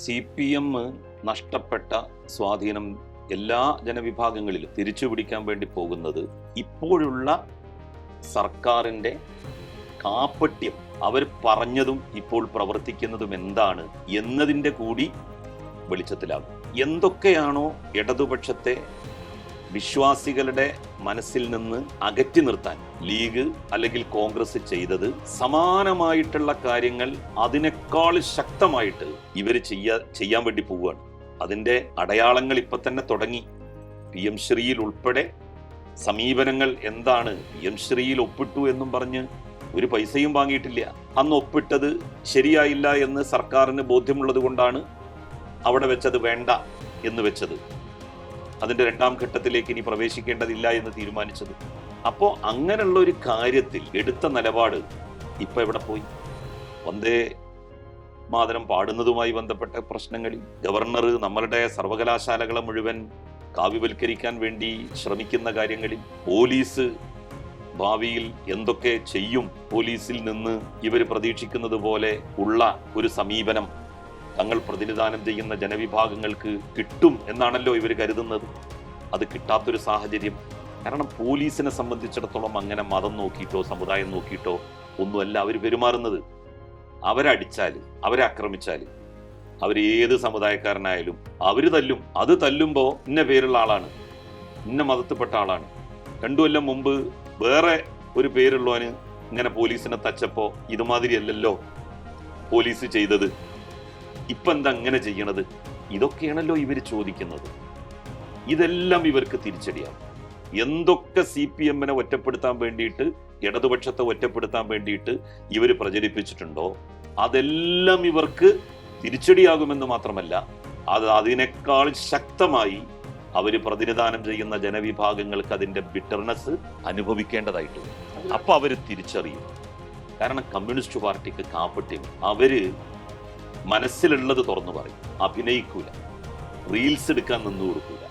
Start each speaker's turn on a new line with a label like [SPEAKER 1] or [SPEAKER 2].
[SPEAKER 1] CPM നഷ്ടപ്പെട്ട സ്വാധീനം എല്ലാ ജനവിഭാഗങ്ങളിലും തിരിച്ചുപിടിക്കാൻ വേണ്ടി പോകുന്നത് ഇപ്പോഴുള്ള സർക്കാരിൻ്റെ കാപ്പട്യം, അവർ പറഞ്ഞതും ഇപ്പോൾ പ്രവർത്തിക്കുന്നതും എന്താണ് എന്നതിൻ്റെ കൂടി വെളിച്ചത്തിലാകും. എന്തൊക്കെയാണോ ഇടതുപക്ഷത്തെ വിശ്വാസികളുടെ മനസ്സിൽ നിന്ന് അകറ്റി നിർത്താൻ ലീഗ് അല്ലെങ്കിൽ കോൺഗ്രസ് ചെയ്തത്, സമാനമായിട്ടുള്ള കാര്യങ്ങൾ അതിനേക്കാൾ ശക്തമായിട്ട് ഇവർ ചെയ്യാൻ വേണ്ടി പോവുകയാണ്. അതിൻ്റെ അടയാളങ്ങൾ ഇപ്പൊ തന്നെ തുടങ്ങി. PM ശ്രീയിൽ ഉൾപ്പെടെ സമീപനങ്ങൾ എന്താണ്? PM ശ്രീയിൽ ഒപ്പിട്ടു എന്നും പറഞ്ഞ് ഒരു പൈസയും വാങ്ങിയിട്ടില്ല. അന്ന് ഒപ്പിട്ടത് ശരിയായില്ല എന്ന് സർക്കാരിന് ബോധ്യമുള്ളത് കൊണ്ടാണ് അവിടെ വെച്ചത് വേണ്ട എന്ന് വെച്ചത്. അതിൻ്റെ 2ാം ഘട്ടത്തിലേക്ക് ഇനി പ്രവേശിക്കേണ്ടതില്ല എന്ന് തീരുമാനിച്ചത്. അപ്പോൾ അങ്ങനെയുള്ള ഒരു കാര്യത്തിൽ എടുത്ത നിലപാട് ഇപ്പൊ എവിടെ പോയി? വന്ദേ മാതരം പാടുന്നതുമായി ബന്ധപ്പെട്ട പ്രശ്നങ്ങളിൽ ഗവർണർ നമ്മളുടെ സർവകലാശാലകളെ മുഴുവൻ കാവ്യവൽക്കരിക്കാൻ വേണ്ടി ശ്രമിക്കുന്ന കാര്യങ്ങളിൽ പോലീസ് ഭാവിയിൽ എന്തൊക്കെ ചെയ്യും, പോലീസിൽ നിന്ന് ഇവർ പ്രതീക്ഷിക്കുന്നത് പോലെ ഉള്ള ഒരു സമീപനം തങ്ങൾ പ്രതിനിധാനം ചെയ്യുന്ന ജനവിഭാഗങ്ങൾക്ക് കിട്ടും എന്നാണല്ലോ ഇവർ കരുതുന്നത്. അത് കിട്ടാത്തൊരു സാഹചര്യം. കാരണം പോലീസിനെ സംബന്ധിച്ചിടത്തോളം അങ്ങനെ മതം നോക്കിയിട്ടോ സമുദായം നോക്കിയിട്ടോ ഒന്നുമല്ല അവർ പെരുമാറുന്നത്. അവരടിച്ചാൽ, അവരെ ആക്രമിച്ചാൽ, അവരേത് സമുദായക്കാരനായാലും അവർ തല്ലും. അത് തല്ലുമ്പോൾ ഇന്ന പേരുള്ള ആളാണ്, ഇന്ന മതത്തിൽപ്പെട്ട ആളാണ്. 2 കൊല്ലം മുമ്പ് വേറെ ഒരു പേരുള്ളവന് ഇങ്ങനെ പോലീസിനെ തച്ചപ്പോ ഇതുമാതിരിയല്ലല്ലോ പോലീസ് ചെയ്തത്, ഇപ്പൊ എന്താ അങ്ങനെ ചെയ്യണത്? ഇതൊക്കെയാണല്ലോ ഇവർ ചോദിക്കുന്നത്. ഇതെല്ലാം ഇവർക്ക് തിരിച്ചടിയാണ്. എന്തൊക്കെ CPM-നെ ഒറ്റപ്പെടുത്താൻ വേണ്ടിയിട്ട്, ഇടതുപക്ഷത്തെ ഒറ്റപ്പെടുത്താൻ വേണ്ടിയിട്ട് ഇവർ പ്രചരിപ്പിച്ചിട്ടുണ്ടോ അതെല്ലാം ഇവർക്ക് തിരിച്ചടിയാകുമെന്ന് മാത്രമല്ല, അത് അതിനേക്കാൾ ശക്തമായി അവർ പ്രതിനിധാനം ചെയ്യുന്ന ജനവിഭാഗങ്ങൾക്ക് അതിന്റെ ബിറ്റർനെസ് അനുഭവിക്കേണ്ടതായിട്ട് വരും. അപ്പൊ അവർ തിരിച്ചറിയും. കാരണം കമ്മ്യൂണിസ്റ്റ് പാർട്ടിക്ക് കാപ്പട്യം, അവര് മനസ്സിലുള്ളത് തുറന്നു പറയും, അഭിനയിക്കൂല, റീൽസ് എടുക്കാൻ നിന്നു കൊടുക്കൂല.